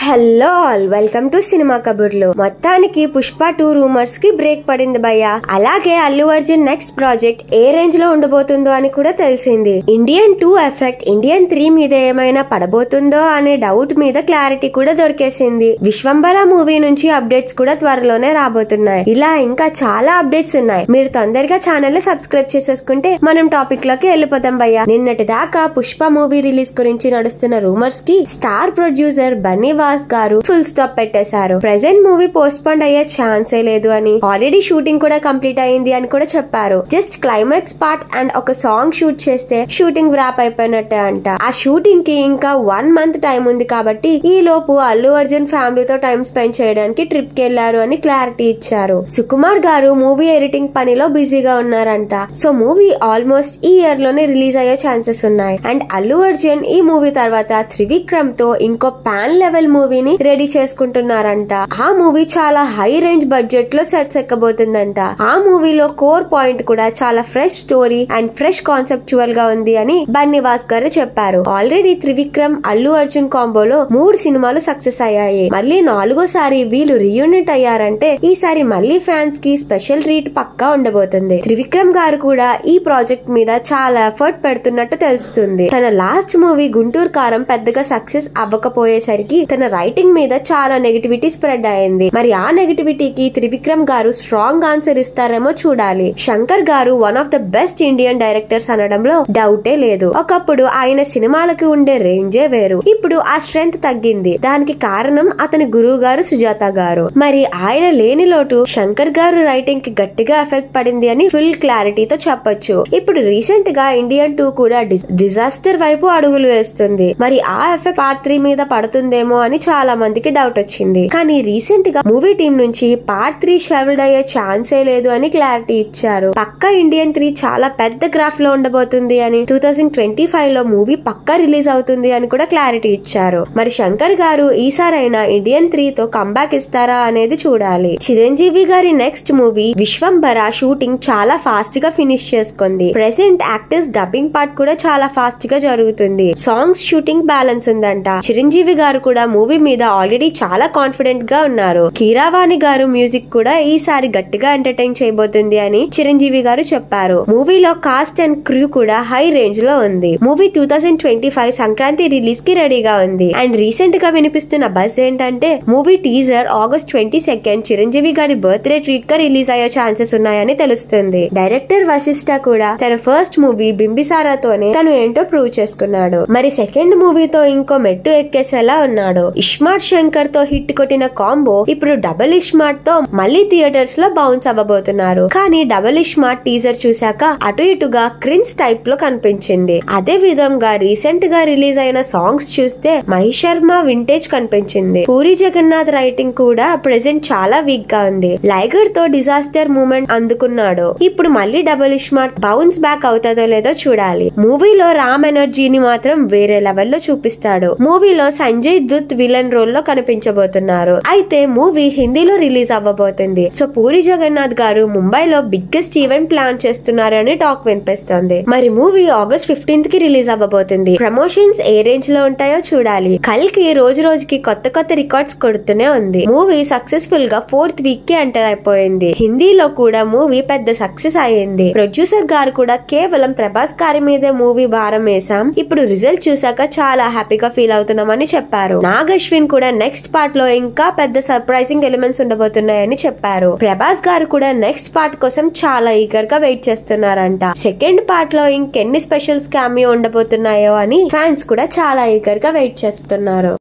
Hello all, welcome to cinema కబుర్లు. మొత్తానికి Pushpa 2 rumours కి బ్రేక్ పడింది భయ్యా. అలాగే అల్లు అర్జున్ నెక్స్ట్ ప్రాజెక్ట్ ఏ రేంజ్ లో ఉండబోతుందో అని కూడా తెలిసింది. ఇండియన్ 2 ఎఫెక్ట్ ఇండియన్ 3 మీద ఏమైనా పడబోతుందో అనే డౌట్ మీద క్లారిటీ కూడా దొరికేసింది. విశ్వంబర మూవీ నుంచి అప్డేట్స్ కూడా త్వరలోనే రాబోతున్నాయి. ఇలా ఇంకా చాలా అప్డేట్స్ ఉన్నాయి. మీరు తొందరగా ఛానల్ ని సబ్స్క్రైబ్ చేసేసుకుంటే మనం టాపిక్ లోకి వెళ్ళిపోతాం భయ్యా. నిన్నటి దాకా పుష్ప మూవీ రిలీజ్ గురించి నడుస్తున్న రూమర్స్ కి స్టార్ ప్రొడ్యూసర్ బన్నీ గారు ఫుల్ స్టాప్ పెట్టేశారు. ప్రెజెంట్ మూవీ పోస్ట్ పోన్ అయ్యే ఛాన్సే లేదు అని, ఆల్రెడీ షూటింగ్ కూడా కంప్లీట్ అయింది అని కూడా చెప్పారు. జస్ట్ క్లైమాక్స్ పార్ట్ అండ్ ఒక సాంగ్ షూట్ చేస్తే షూటింగ్ వ్రాప్ అయిపోయినట్టే అంట. ఆ షూటింగ్ కి ఇంకా 1 మంత్ టైం ఉంది కాబట్టి ఈ లోపు అల్లు అర్జున్ ఫ్యామిలీతో టైం స్పెండ్ చేయడానికి ట్రిప్ కి వెళ్లారు అని క్లారిటీ ఇచ్చారు. సుకుమార్ గారు మూవీ ఎడిటింగ్ పనిలో బిజీగా ఉన్నారంట. సో మూవీ ఆల్మోస్ట్ ఈ ఇయర్ లోనే రిలీజ్ అయ్యే ఛాన్సెస్ ఉన్నాయి. అండ్ అల్లు అర్జున్ ఈ మూవీ తర్వాత త్రివిక్రమ్ తో ఇంకో పాన్ లెవెల్ మూవీని రెడీ చేసుకుంటున్నారంట. ఆ మూవీ చాలా హై రేంజ్ బడ్జెట్ లో సెట్స్ ఎక్కబోతుందంట. ఆ మూవీలో కోర్ పాయింట్ కూడా చాలా fresh story and fresh conceptual గా ఉంది అని బన్నీవాస్ గారు చెప్పారు. ఆల్రెడీ త్రివిక్రమ్ అల్లు అర్జున్ కాంబోలో 3 సినిమాలు సక్సెస్ అయ్యాయి. మళ్ళీ 4వ వీళ్ళు రీయూనిట్ అయ్యారంటే ఈసారి మళ్ళీ ఫ్యాన్స్ కి స్పెషల్ ట్రీట్ పక్కా ఉండబోతుంది. త్రివిక్రమ్ గారు కూడా ఈ ప్రాజెక్ట్ మీద చాలా ఎఫర్ట్ పెడుతున్నట్టు తెలుస్తుంది. తన లాస్ట్ మూవీ గుంటూరు కారం పెద్దగా సక్సెస్ అవ్వకపోయేసరికి తన రైటింగ్ మీద చాలా నెగటివిటీ స్ప్రెడ్ అయింది. మరి ఆ నెగటివిటీకి త్రివిక్రమ్ గారు స్ట్రాంగ్ ఆన్సర్ ఇస్తారేమో చూడాలి. శంకర్ గారు one of the best Indian directors అనడంలో డౌటే లేదు. ఒకప్పుడు ఆయన సినిమాలకు ఉండే రేంజే వేరు. ఇప్పుడు ఆ స్ట్రెంగ్త్ తగ్గింది. దానికి కారణం అతని గురువు గారు సుజాత గారు. మరి ఆయన లేని లోటు శంకర్ గారు రైటింగ్ కి గట్టిగా ఎఫెక్ట్ పడింది అని ఫుల్ క్లారిటీతో చెప్పొచ్చు. ఇప్పుడు రీసెంట్ గా ఇండియన్ 2 కూడా డిజాస్టర్ వైపు అడుగులు వేస్తుంది. మరి ఆ ఎఫెక్ట్ పార్ట్ 3 మీద పడుతుందేమో అని చాలా మందికి డౌట్ వచ్చింది. కానీ రీసెంట్ గా మూవీ టీం నుంచి పార్ట్ 3 షెల్వ్డ్ అయ్యే ఛాన్సే లేదు అని క్లారిటీ ఇచ్చారు. పక్కా ఇండియన్ 3 చాలా పెద్ద గ్రాఫ్ లో ఉండబోతుంది అని, 2025 లో మూవీ పక్కా రిలీజ్ అవుతుంది అని కూడా క్లారిటీ ఇచ్చారు. మరి శంకర్ గారు ఈసారైనా ఇండియన్ 3 తో కంబ్యాక్ ఇస్తారా అనేది చూడాలి. చిరంజీవి గారి నెక్స్ట్ మూవీ విశ్వంబర షూటింగ్ చాలా ఫాస్ట్ గా ఫినిష్ చేసుకుంది. ప్రెసెంట్ యాక్టర్స్ డబ్బింగ్ పార్ట్ కూడా చాలా ఫాస్ట్ గా జరుగుతుంది. సాంగ్స్ షూటింగ్ బ్యాలెన్స్ ఉందంట. చిరంజీవి గారు కూడా మూవీ మీద ఆల్రెడీ చాలా కాన్ఫిడెంట్ గా ఉన్నారు. కీరవాణి గారు మ్యూజిక్ కూడా ఈసారి గట్టిగా ఎంటర్టైన్ చేయబోతుంది అని చిరంజీవి గారు చెప్పారు. మూవీలో కాస్ట్ అండ్ క్రూ కూడా హై రేంజ్ లో ఉంది. మూవీ 2025 సంక్రాంతి రిలీజ్ కి రెడీగా ఉంది. అండ్ రీసెంట్ గా వినిపిస్తున్న బస్ ఏంటంటే మూవీ టీజర్ ఆగస్ట్ 22 చిరంజీవి గారి బర్త్డే ట్రీట్ గా రిలీజ్ అయ్యే ఛాన్సెస్ ఉన్నాయని తెలుస్తుంది. డైరెక్టర్ వశిష్ఠ కూడా తన ఫస్ట్ మూవీ బింబిసారాతోనే తను ఏంటో ప్రూవ్ చేసుకున్నాడు. మరి సెకండ్ మూవీతో ఇంకో మెట్టు ఎక్కేసేలా ఉన్నాడు. ఇస్మార్ట్ శంకర్ తో హిట్ కొట్టిన కాంబో ఇప్పుడు డబుల్ ఇస్మార్ట్ తో మళ్ళీ థియేటర్స్ లో బౌన్స్ అవ్వబోతున్నారు. కానీ డబుల్ ఇస్మార్ట్ టీజర్ చూశాక అటు ఇటుగా క్రిన్స్ టైప్ లో కనిపించింది. అదే విధంగా రీసెంట్ గా రిలీజ్ అయిన సాంగ్స్ చూస్తే మహేష్ శర్మ వింటేజ్ కనిపించింది. పూరి జగన్నాథ్ రైటింగ్ కూడా ప్రెసెంట్ చాలా వీక్ గా ఉంది. లైగర్ తో డిజాస్టర్ మూమెంట్ అందుకున్నాడు. ఇప్పుడు మళ్ళీ డబుల్ ఇస్మార్ట్ బౌన్స్ బ్యాక్ అవుతుందో లేదో చూడాలి. మూవీలో రామ్ ఎనర్జీని మాత్రం వేరే లెవెల్లో చూపిస్తాడు. మూవీలో సంజయ్ దుత్ విలన్ రోల్ లో కనిపించబోతున్నారు. అయితే మూవీ హిందీలో రిలీజ్ అవ్వబోతుంది. సో పూరి జగన్నాథ్ గారు ముంబైలో బిగ్గెస్ట్ ఈవెంట్ ప్లాన్ చేస్తున్నారని టాక్ వినిపిస్తుంది. మరి మూవీ ఆగస్ట్ 15 కి రిలీజ్ అవ్వబోతుంది. ప్రమోషన్స్ ఏ రేంజ్ లో ఉంటాయో చూడాలి. కల్కి రోజు రోజుకి కొత్త రికార్డ్స్ కొడుతూనే ఉంది. మూవీ సక్సెస్ఫుల్ గా 4th వీక్ కి ఎంటర్ అయిపోయింది. హిందీలో కూడా మూవీ పెద్ద సక్సెస్ అయ్యింది. ప్రొడ్యూసర్ గారు కూడా కేవలం ప్రభాస్ గారి మీదే మూవీ భారం వేసాం, ఇప్పుడు రిజల్ట్ చూసాక చాలా హ్యాపీగా ఫీల్ అవుతున్నామని చెప్పారు. నాగ్ అశ్విన్ కూడా నెక్స్ట్ పార్ట్ లో ఇంకా పెద్ద సర్ప్రైజింగ్ ఎలిమెంట్స్ ఉండబోతున్నాయని చెప్పారు. ప్రభాస్ గారు కూడా నెక్స్ట్ పార్ట్ కోసం చాలా ఈగర్ గా వెయిట్ చేస్తున్నారంట. సెకండ్ పార్ట్ లో ఇంకెన్ని స్పెషల్స్ క్యామియో ఉండబోతున్నాయో అని ఫ్యాన్స్ కూడా చాలా ఈగర్ గా వెయిట్ చేస్తున్నారు.